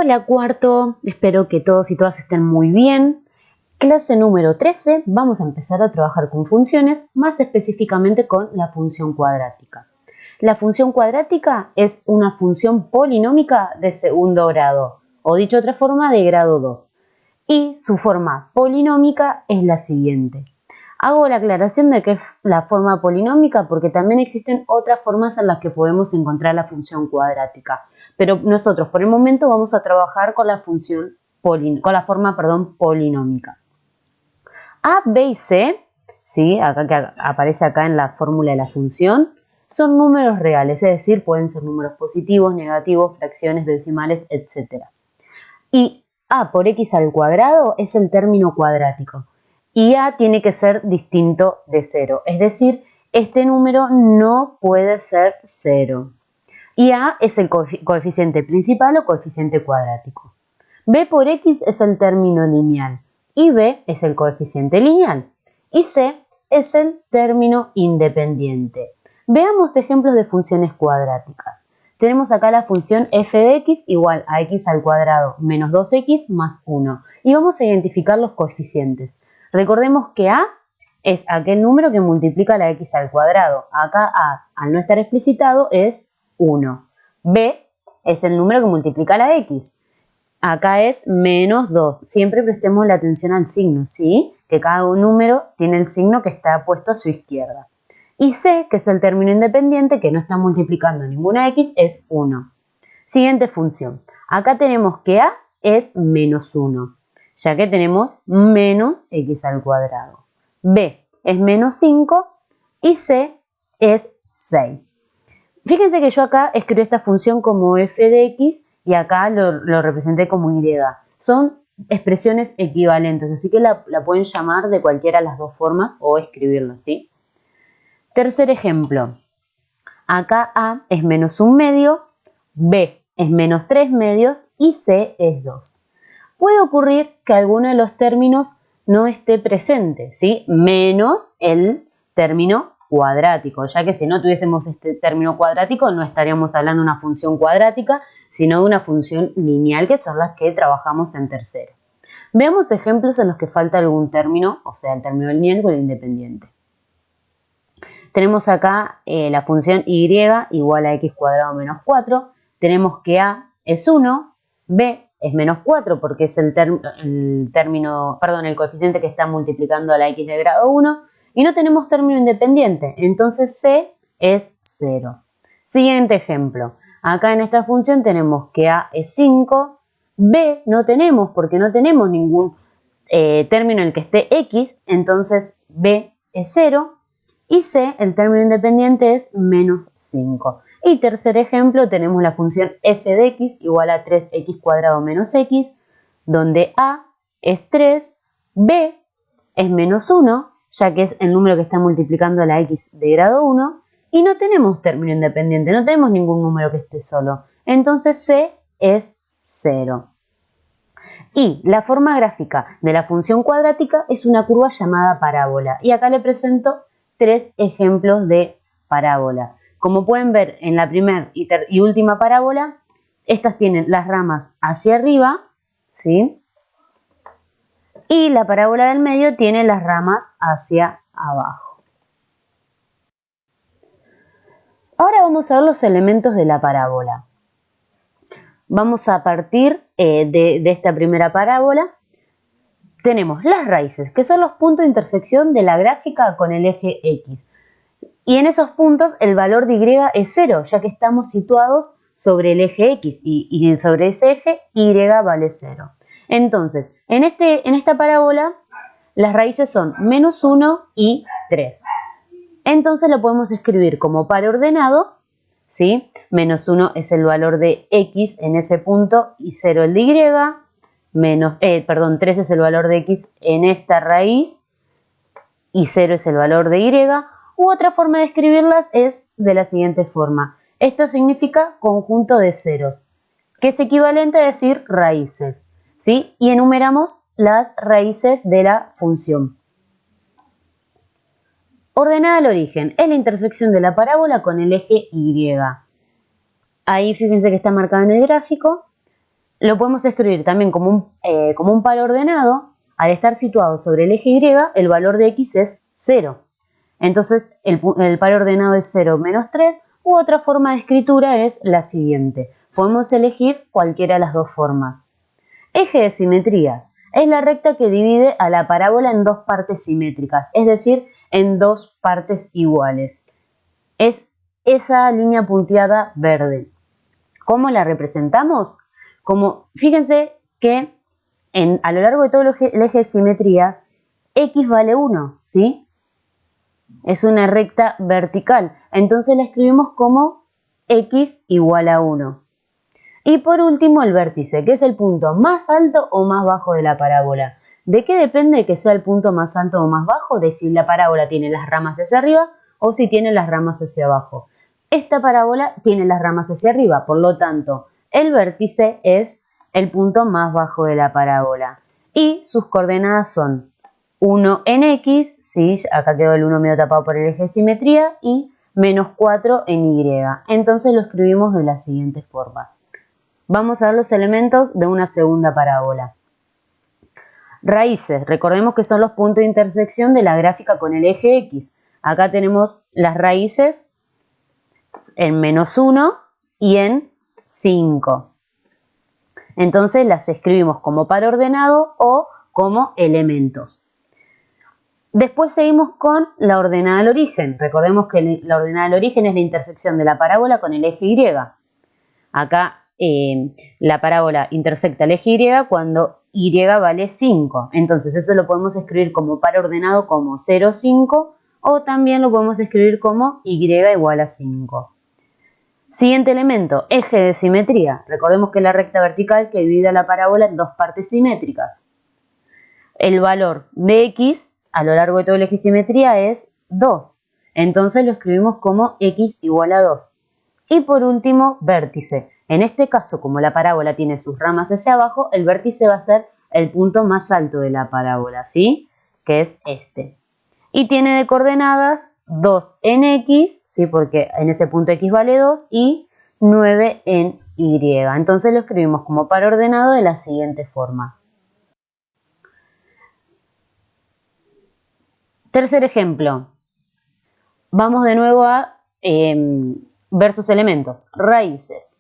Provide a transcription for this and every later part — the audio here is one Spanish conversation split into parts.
Hola cuarto, espero que todos y todas estén muy bien. Clase número 13, vamos a empezar a trabajar con funciones, más específicamente con la función cuadrática. La función cuadrática es una función polinómica de segundo grado, o dicho de otra forma, de grado 2. Y su forma polinómica es la siguiente. Hago la aclaración de que es la forma polinómica porque también existen otras formas en las que podemos encontrar la función cuadrática. Pero nosotros por el momento vamos a trabajar con la forma polinómica. A, B y C, ¿sí? Acá que aparece acá en la fórmula de la función, son números reales, es decir, pueden ser números positivos, negativos, fracciones, decimales, etc. Y A por x al cuadrado es el término cuadrático. Y A tiene que ser distinto de 0, es decir, este número no puede ser 0. Y A es el coeficiente principal o coeficiente cuadrático. B por x es el término lineal y B es el coeficiente lineal. Y C es el término independiente. Veamos ejemplos de funciones cuadráticas. Tenemos acá la función f de x igual a x al cuadrado menos 2x más 1. Y vamos a identificar los coeficientes. Recordemos que A es aquel número que multiplica la x al cuadrado. Acá A, al no estar explicitado, es 1. B es el número que multiplica la x. Acá es menos 2. Siempre prestemos la atención al signo, ¿sí? Que cada número tiene el signo que está puesto a su izquierda. Y C, que es el término independiente, que no está multiplicando ninguna x, es 1. Siguiente función. Acá tenemos que A es menos 1, ya que tenemos menos x al cuadrado. B es menos 5 y C es 6. Fíjense que yo acá escribí esta función como f de x y acá lo representé como y. Son expresiones equivalentes, así que la pueden llamar de cualquiera de las dos formas o escribirlo, ¿sí? Tercer ejemplo. Acá A es menos 1 medio, B es menos 3 medios y C es 2. Puede ocurrir que alguno de los términos no esté presente, ¿sí? Menos el término cuadrático, ya que si no tuviésemos este término cuadrático no estaríamos hablando de una función cuadrática, sino de una función lineal, que son las que trabajamos en tercero. Veamos ejemplos en los que falta algún término, o sea, el término lineal o el independiente. Tenemos acá la función y igual a x cuadrado menos 4. Tenemos que A es 1, B es menos 4 porque es el coeficiente que está multiplicando a la x de grado 1. Y no tenemos término independiente, entonces C es 0. Siguiente ejemplo. Acá en esta función tenemos que A es 5, B no tenemos porque no tenemos ningún término en el que esté x, entonces B es 0. Y C, el término independiente, es menos 5. Y tercer ejemplo, tenemos la función f de x igual a 3x cuadrado menos x, donde A es 3, B es menos 1, ya que es el número que está multiplicando a la x de grado 1, y no tenemos término independiente, no tenemos ningún número que esté solo. Entonces C es 0. Y la forma gráfica de la función cuadrática es una curva llamada parábola. Y acá le presento 3 ejemplos de parábola. Como pueden ver en la primera y última parábola, estas tienen las ramas hacia arriba, ¿sí? Y la parábola del medio tiene las ramas hacia abajo. Ahora vamos a ver los elementos de la parábola. Vamos a partir de esta primera parábola. Tenemos las raíces, que son los puntos de intersección de la gráfica con el eje X. Y en esos puntos el valor de Y es 0, ya que estamos situados sobre el eje X y sobre ese eje Y vale 0. Entonces, en esta parábola las raíces son menos 1 y 3. Entonces lo podemos escribir como par ordenado, ¿sí? Menos 1 es el valor de X en ese punto y 0 el de Y. 3 es el valor de x en esta raíz y 0 es el valor de y, u otra forma de escribirlas es de la siguiente forma. Esto significa conjunto de ceros, que es equivalente a decir raíces, ¿sí? Y enumeramos las raíces de la función. Ordenada al origen es la intersección de la parábola con el eje Y. Ahí fíjense que está marcado en el gráfico. Lo podemos escribir también como un par ordenado. Al estar situado sobre el eje Y, el valor de x es 0. Entonces el par ordenado es 0 menos 3, u otra forma de escritura es la siguiente. Podemos elegir cualquiera de las dos formas. Eje de simetría es la recta que divide a la parábola en dos partes simétricas, es decir, en dos partes iguales. Es esa línea punteada verde. ¿Cómo la representamos? Fíjense que a lo largo de todo el eje de simetría, x vale 1, ¿sí? Es una recta vertical, entonces la escribimos como x igual a 1. Y por último el vértice, que es el punto más alto o más bajo de la parábola. ¿De qué depende que sea el punto más alto o más bajo? De si la parábola tiene las ramas hacia arriba o si tiene las ramas hacia abajo. Esta parábola tiene las ramas hacia arriba, por lo tanto, el vértice es el punto más bajo de la parábola. Y sus coordenadas son 1 en x, sí, acá quedó el 1 medio tapado por el eje de simetría, y menos 4 en y. Entonces lo escribimos de la siguiente forma. Vamos a ver los elementos de una segunda parábola. Raíces, recordemos que son los puntos de intersección de la gráfica con el eje x. Acá tenemos las raíces en menos 1 y en 5. Entonces las escribimos como par ordenado o como elementos. Después seguimos con la ordenada del origen. Recordemos que la ordenada del origen es la intersección de la parábola con el eje y. Acá la parábola intersecta el eje y cuando y vale 5. Entonces eso lo podemos escribir como par ordenado como 0, 5 o también lo podemos escribir como y igual a 5. Siguiente elemento, eje de simetría. Recordemos que es la recta vertical que divide a la parábola en dos partes simétricas. El valor de x a lo largo de todo el eje de simetría es 2. Entonces lo escribimos como x igual a 2. Y por último, vértice. En este caso, como la parábola tiene sus ramas hacia abajo, el vértice va a ser el punto más alto de la parábola, ¿sí? Que es este. Y tiene de coordenadas 2 en x, ¿sí? Porque en ese punto x vale 2, y 9 en y. Entonces lo escribimos como par ordenado de la siguiente forma. Tercer ejemplo. Vamos de nuevo a ver sus elementos. Raíces.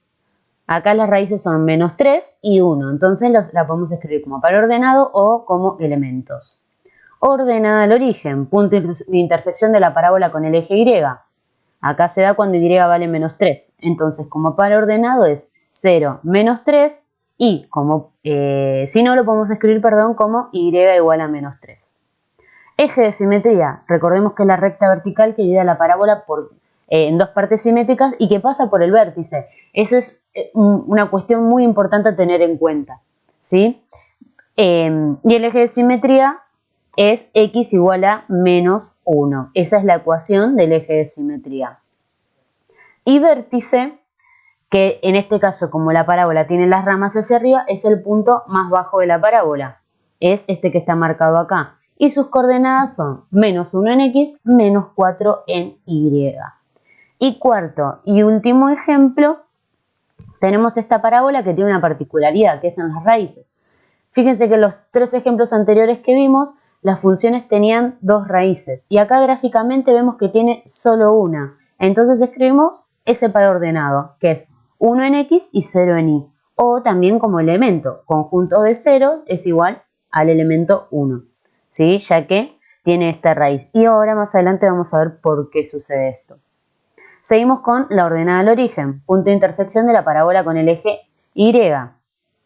Acá las raíces son menos 3 y 1. Entonces la podemos escribir como par ordenado o como elementos. Ordenada al origen. Punto de intersección de la parábola con el eje y. Acá se da cuando y vale menos 3. Entonces como par ordenado es 0 menos 3 y si no lo podemos escribir, como y igual a menos 3. Eje de simetría, recordemos que es la recta vertical que divide la parábola en dos partes simétricas y que pasa por el vértice. Eso es una cuestión muy importante a tener en cuenta, ¿sí? Y el eje de simetría es x igual a menos 1. Esa es la ecuación del eje de simetría. Y vértice, que en este caso, como la parábola tiene las ramas hacia arriba, es el punto más bajo de la parábola. Es este que está marcado acá. Y sus coordenadas son menos 1 en x, menos 4 en y. Y cuarto y último ejemplo, tenemos esta parábola que tiene una particularidad, que es en las raíces. Fíjense que en los tres ejemplos anteriores que vimos, las funciones tenían dos raíces. Y acá gráficamente vemos que tiene solo una. Entonces escribimos ese par ordenado, que es 1 en x y 0 en y. O también como elemento, conjunto de 0 es igual al elemento 1. ¿Sí? Ya que tiene esta raíz. Y ahora más adelante vamos a ver por qué sucede esto. Seguimos con la ordenada del origen, punto de intersección de la parábola con el eje y.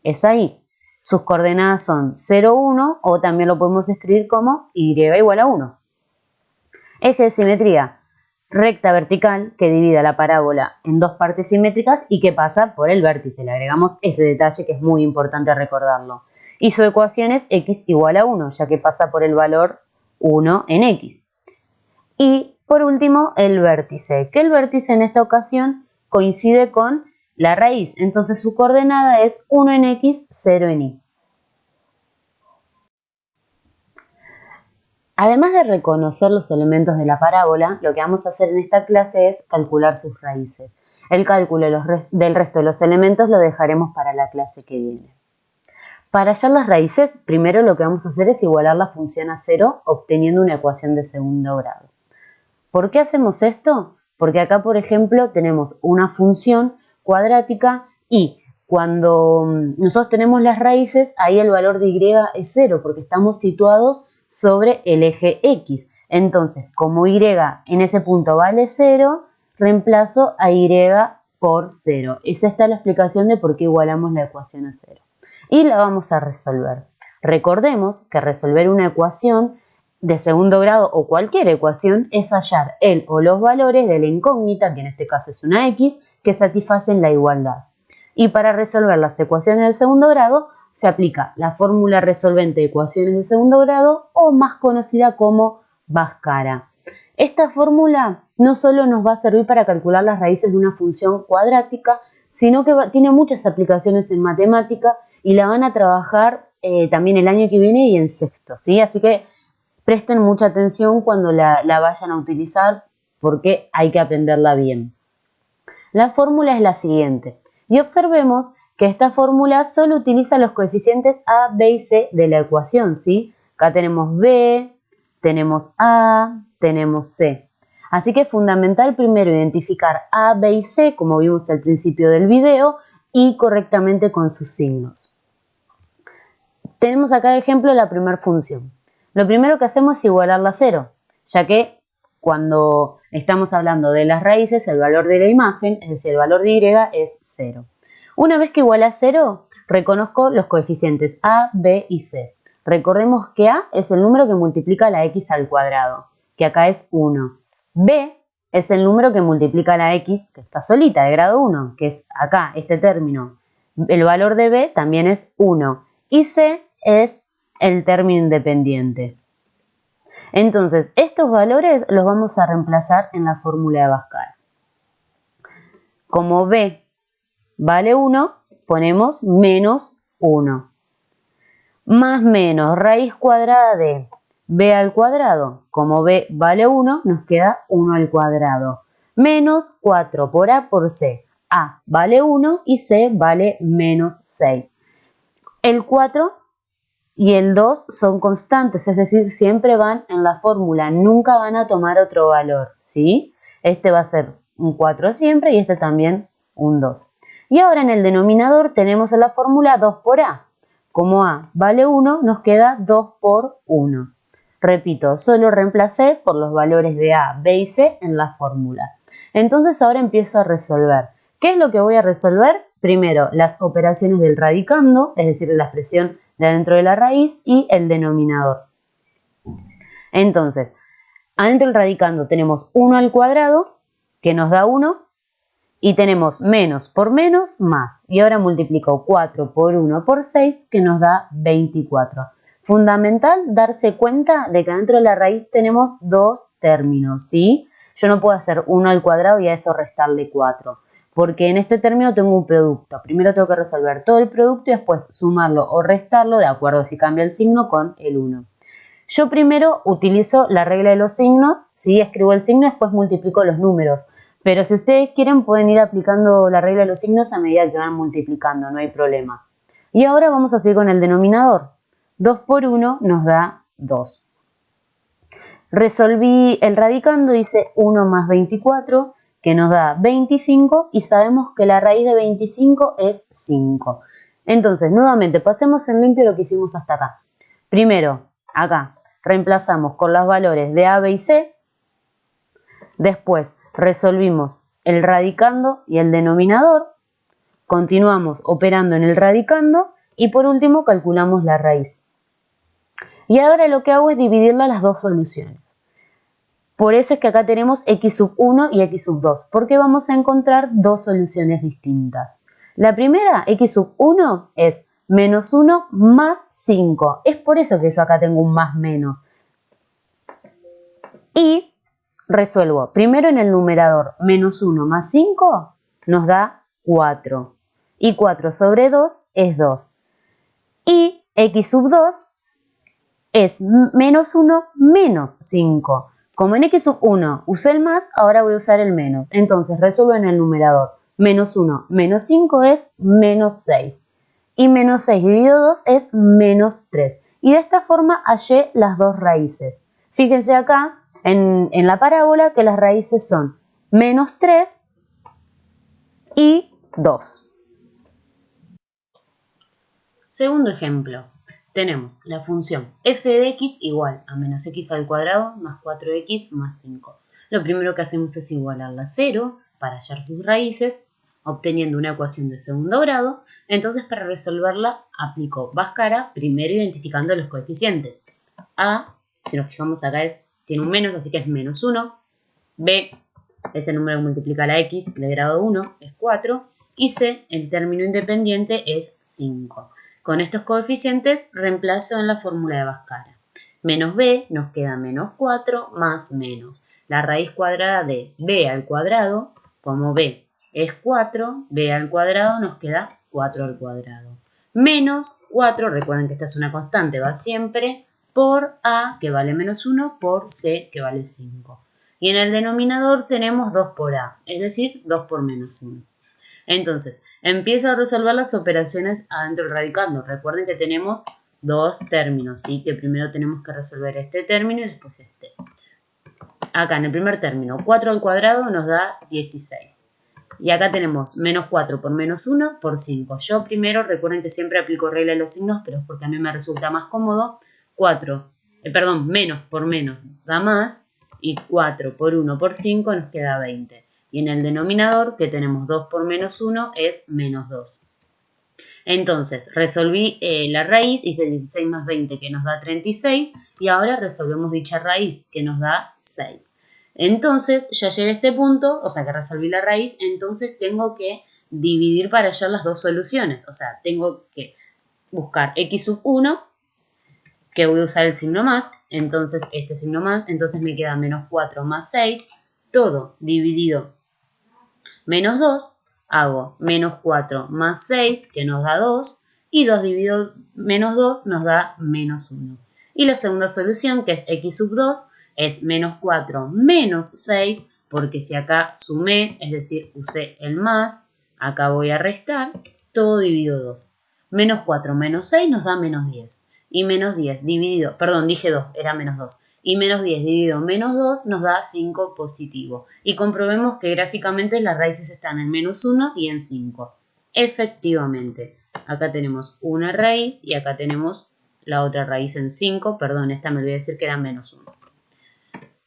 Es ahí. Sus coordenadas son 0, 1 o también lo podemos escribir como y igual a 1. Eje de simetría, recta vertical que divide la parábola en dos partes simétricas y que pasa por el vértice. Le agregamos ese detalle que es muy importante recordarlo. Y su ecuación es x igual a 1, ya que pasa por el valor 1 en x. Y por último, el vértice, que el vértice en esta ocasión coincide con la raíz. Entonces su coordenada es 1 en x, 0 en y. Además de reconocer los elementos de la parábola, lo que vamos a hacer en esta clase es calcular sus raíces. El cálculo del resto de los elementos lo dejaremos para la clase que viene. Para hallar las raíces, primero lo que vamos a hacer es igualar la función a 0 obteniendo una ecuación de segundo grado. ¿Por qué hacemos esto? Porque acá, por ejemplo, tenemos una función cuadrática y cuando nosotros tenemos las raíces, ahí el valor de y es 0 porque estamos situados sobre el eje X. Entonces, como y en ese punto vale 0, reemplazo a y por 0. Es esta la explicación de por qué igualamos la ecuación a 0. Y la vamos a resolver. Recordemos que resolver una ecuación de segundo grado o cualquier ecuación es hallar el o los valores de la incógnita, que en este caso es una x, que satisfacen la igualdad. Y para resolver las ecuaciones del segundo grado se aplica la fórmula resolvente de ecuaciones del segundo grado o más conocida como Bhaskara. Esta fórmula no solo nos va a servir para calcular las raíces de una función cuadrática, sino que tiene muchas aplicaciones en matemática y la van a trabajar también el año que viene y en sexto, ¿sí? Así que presten mucha atención cuando la vayan a utilizar porque hay que aprenderla bien. La fórmula es la siguiente y observemos que esta fórmula solo utiliza los coeficientes a, b y c de la ecuación, ¿sí? Acá tenemos b, tenemos a, tenemos c. Así que es fundamental primero identificar a, b y c, como vimos al principio del video, y correctamente con sus signos. Tenemos acá de ejemplo la primera función. Lo primero que hacemos es igualarla a 0, ya que cuando estamos hablando de las raíces, el valor de la imagen, es decir, el valor de y es 0. Una vez que iguala a 0, reconozco los coeficientes a, b y c. Recordemos que a es el número que multiplica la x al cuadrado, que acá es 1. b es el número que multiplica la x, que está solita, de grado 1, que es acá, este término. El valor de b también es 1. Y c es el término independiente. Entonces, estos valores los vamos a reemplazar en la fórmula de Bhaskara. Como b vale 1, ponemos menos 1. Más menos raíz cuadrada de b al cuadrado. Como b vale 1, nos queda 1 al cuadrado. Menos 4 por a por c. A vale 1 y c vale menos 6. El 4 y el 2 son constantes, es decir, siempre van en la fórmula, nunca van a tomar otro valor, ¿sí? Este va a ser un 4 siempre y este también un 2. Y ahora en el denominador tenemos en la fórmula 2 por a. Como a vale 1, nos queda 2 por 1. Repito, solo reemplacé por los valores de a, b y c en la fórmula. Entonces ahora empiezo a resolver. ¿Qué es lo que voy a resolver? Primero, las operaciones del radicando, es decir, la expresión de adentro de la raíz y el denominador. Entonces, adentro del radicando tenemos 1 al cuadrado, que nos da 1, y tenemos menos por menos, más. Y ahora multiplico 4 por 1 por 6, que nos da 24. Fundamental darse cuenta de que adentro de la raíz tenemos dos términos, ¿sí? Yo no puedo hacer 1 al cuadrado y a eso restarle 4. Porque en este término tengo un producto. Primero tengo que resolver todo el producto y después sumarlo o restarlo de acuerdo a si cambia el signo con el 1. Yo primero utilizo la regla de los signos, ¿sí? Escribo el signo y después multiplico los números. Pero si ustedes quieren pueden ir aplicando la regla de los signos a medida que van multiplicando, no hay problema. Y ahora vamos a seguir con el denominador. 2 por 1 nos da 2. Resolví el radicando, hice 1 más 24, que nos da 25 y sabemos que la raíz de 25 es 5. Entonces, nuevamente, pasemos en limpio lo que hicimos hasta acá. Primero, acá, reemplazamos con los valores de a, b y c. Después, resolvimos el radicando y el denominador. Continuamos operando en el radicando y por último calculamos la raíz. Y ahora lo que hago es dividirla a las dos soluciones. Por eso es que acá tenemos x sub 1 y x sub 2, porque vamos a encontrar dos soluciones distintas. La primera, x sub 1, es menos 1 más 5. Es por eso que yo acá tengo un más menos. Y resuelvo primero en el numerador. Menos 1 más 5 nos da 4. Y 4 sobre 2 es 2. Y x sub 2 es menos 1 menos 5. Como en x sub 1 usé el más, ahora voy a usar el menos. Entonces resuelvo en el numerador. Menos 1 menos 5 es menos 6. Y menos 6 dividido 2 es menos 3. Y de esta forma hallé las dos raíces. Fíjense acá en la parábola que las raíces son menos 3 y 2. Segundo ejemplo. Tenemos la función f de x igual a menos x al cuadrado más 4x más 5. Lo primero que hacemos es igualarla a 0 para hallar sus raíces, obteniendo una ecuación de segundo grado. Entonces, para resolverla, aplico Bhaskara, primero identificando los coeficientes. A, si nos fijamos acá, tiene un menos, así que es menos 1. B, es el número que multiplica la x de grado 1, es 4. Y C, el término independiente, es 5. Con estos coeficientes reemplazo en la fórmula de Bhaskara. Menos b nos queda menos 4 más menos. La raíz cuadrada de b al cuadrado, como b es 4, b al cuadrado nos queda 4 al cuadrado. Menos 4, recuerden que esta es una constante, va siempre, por a, que vale menos 1, por c, que vale 5. Y en el denominador tenemos 2 por a, es decir, 2 por menos 1. Entonces, empiezo a resolver las operaciones adentro del radicando. Recuerden que tenemos dos términos, ¿sí? Que primero tenemos que resolver este término y después este. Acá en el primer término, 4 al cuadrado nos da 16. Y acá tenemos menos 4 por menos 1 por 5. Yo primero, recuerden que siempre aplico regla de los signos, pero es porque a mí me resulta más cómodo. Menos por menos da más. Y 4 por 1 por 5 nos queda 20. Y en el denominador, que tenemos 2 por menos 1, es menos 2. Entonces, resolví la raíz, hice 16 más 20, que nos da 36, y ahora resolvemos dicha raíz, que nos da 6. Entonces, ya llegué a este punto, o sea que resolví la raíz, entonces tengo que dividir para hallar las dos soluciones. O sea, tengo que buscar x sub 1, que voy a usar el signo más, entonces este signo más, entonces me queda menos 4 más 6, todo dividido menos 2, hago menos 4 más 6, que nos da 2, y 2 dividido menos 2 nos da menos 1. Y la segunda solución, que es x sub 2, es menos 4 menos 6, porque si acá sumé, es decir, usé el más, acá voy a restar, todo dividido 2. Menos 4 menos 6 nos da menos 10. Y menos 10 dividido, perdón, dije 2, era menos 2. Y menos 10 dividido menos 2 nos da 5 positivo. Y comprobemos que gráficamente las raíces están en menos 1 y en 5. Efectivamente, acá tenemos una raíz y acá tenemos la otra raíz en 5. Perdón, esta me olvidé decir que era menos 1.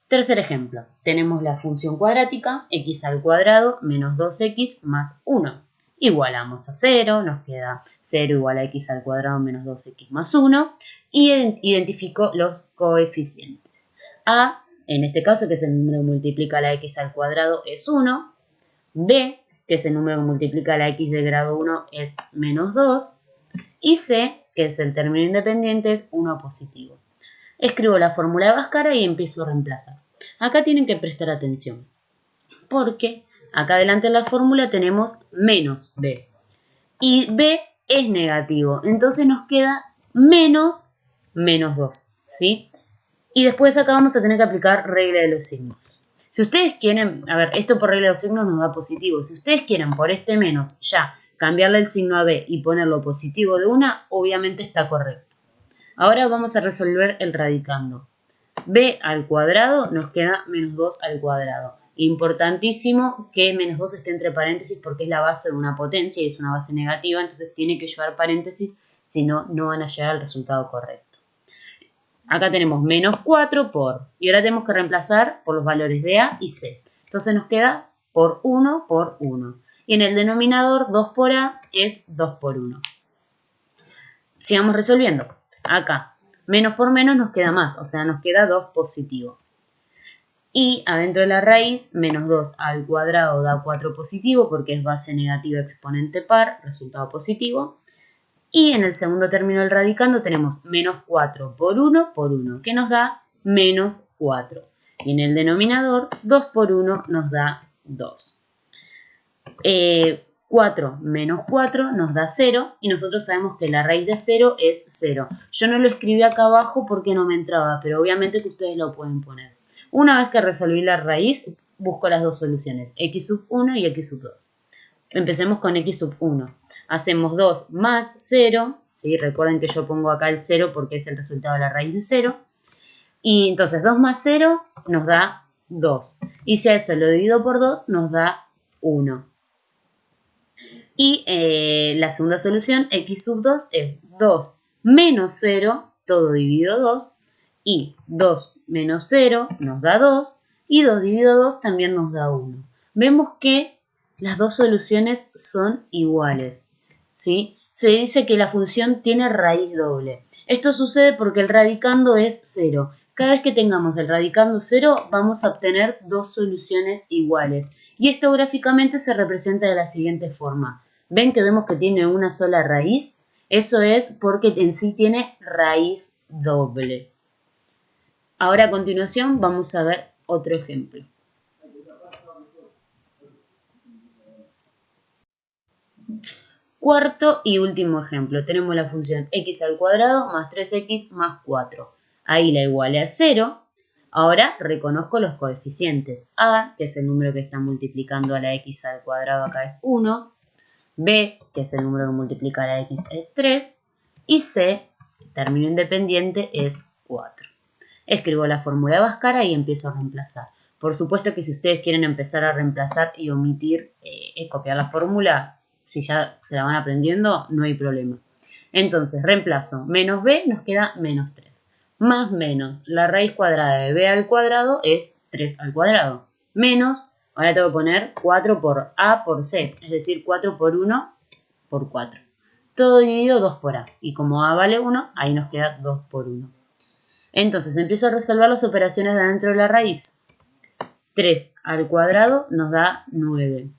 Tercer ejemplo, tenemos la función cuadrática x al cuadrado menos 2x más 1. Igualamos a 0, nos queda 0 igual a x al cuadrado menos 2x más 1 y identifico los coeficientes. A, en este caso, que es el número que multiplica la x al cuadrado, es 1. B, que es el número que multiplica la x de grado 1, es menos 2. Y C, que es el término independiente, es 1 positivo. Escribo la fórmula de Bhaskara y empiezo a reemplazar. Acá tienen que prestar atención, porque acá delante de la fórmula tenemos menos b. Y b es negativo, entonces nos queda menos 2, ¿sí? Y después acá vamos a tener que aplicar regla de los signos. Si ustedes quieren, a ver, esto por regla de los signos nos da positivo. Si ustedes quieren por este menos ya cambiarle el signo a b y ponerlo positivo de una, obviamente está correcto. Ahora vamos a resolver el radicando. B al cuadrado nos queda menos 2 al cuadrado. Importantísimo que menos 2 esté entre paréntesis porque es la base de una potencia y es una base negativa, entonces tiene que llevar paréntesis, si no, no van a llegar al resultado correcto. Acá tenemos menos 4 por, y ahora tenemos que reemplazar por los valores de A y C. Entonces nos queda por 1 por 1. Y en el denominador 2 por A es 2 por 1. Sigamos resolviendo. Acá, menos por menos nos queda más, o sea, nos queda 2 positivo. Y adentro de la raíz, menos 2 al cuadrado da 4 positivo porque es base negativa exponente par, resultado positivo. Y en el segundo término del radicando tenemos menos 4 por 1, que nos da menos 4. Y en el denominador, 2 por 1 nos da 2. 4 menos 4 nos da 0 y nosotros sabemos que la raíz de 0 es 0. Yo no lo escribí acá abajo porque no me entraba, pero obviamente que ustedes lo pueden poner. Una vez que resolví la raíz, busco las dos soluciones, x sub 1 y x sub 2. Empecemos con x sub 1. Hacemos 2 más 0, ¿sí? Recuerden que yo pongo acá el 0 porque es el resultado de la raíz de 0. Y entonces 2 más 0 nos da 2. Y si a eso lo divido por 2, nos da 1. Y la segunda solución, x sub 2, es 2 menos 0, todo dividido 2. Y 2 menos 0 nos da 2. Y 2 dividido 2 también nos da 1. Vemos que las dos soluciones son iguales, ¿sí? Se dice que la función tiene raíz doble. Esto sucede porque el radicando es 0. Cada vez que tengamos el radicando 0, vamos a obtener dos soluciones iguales. Y esto gráficamente se representa de la siguiente forma. ¿Ven que vemos que tiene una sola raíz? Eso es porque en sí tiene raíz doble. Ahora a continuación vamos a ver otro ejemplo. Cuarto y último ejemplo. Tenemos la función x al cuadrado más 3x más 4. Ahí la igualé a 0. Ahora reconozco los coeficientes. A, que es el número que está multiplicando a la x al cuadrado, acá es 1. B, que es el número que multiplica a la x, es 3. Y C, término independiente, es 4. Escribo la fórmula de Bhaskara y empiezo a reemplazar. Por supuesto que si ustedes quieren empezar a reemplazar y omitir, copiar la fórmula, si ya se la van aprendiendo, no hay problema. Entonces, reemplazo. Menos b nos queda menos 3. Más menos la raíz cuadrada de b al cuadrado es 3 al cuadrado. Menos, ahora tengo que poner 4 por a por c, es decir, 4 por 1 por 4. Todo dividido 2 por a. Y como a vale 1, ahí nos queda 2 por 1. Entonces, empiezo a resolver las operaciones de adentro de la raíz. 3 al cuadrado nos da 9.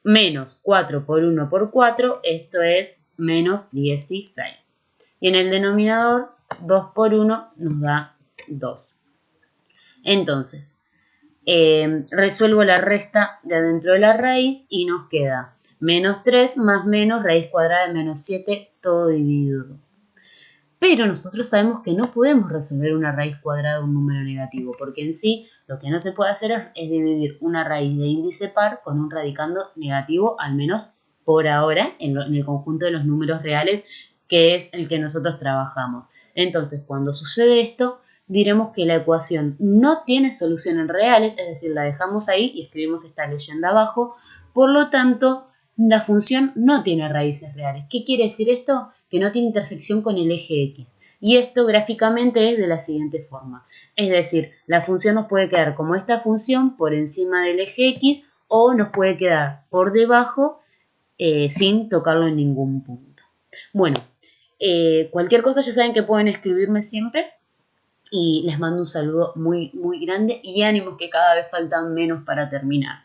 Menos 4 por 1 por 4, esto es menos 16. Y en el denominador, 2 por 1 nos da 2. Entonces, resuelvo la resta de adentro de la raíz y nos queda menos 3 más menos raíz cuadrada de menos 7, todo dividido 2. Pero nosotros sabemos que no podemos resolver una raíz cuadrada de un número negativo, porque en sí lo que no se puede hacer es dividir una raíz de índice par con un radicando negativo, al menos por ahora, en el conjunto de los números reales, que es el que nosotros trabajamos. Entonces, cuando sucede esto, diremos que la ecuación no tiene soluciones reales, es decir, la dejamos ahí y escribimos esta leyenda abajo. Por lo tanto, la función no tiene raíces reales. ¿Qué quiere decir esto? Que no tiene intersección con el eje X. Y esto gráficamente es de la siguiente forma. Es decir, la función nos puede quedar como esta función por encima del eje X o nos puede quedar por debajo sin tocarlo en ningún punto. Bueno, cualquier cosa ya saben que pueden escribirme siempre y les mando un saludo muy, muy grande y ánimos que cada vez faltan menos para terminar.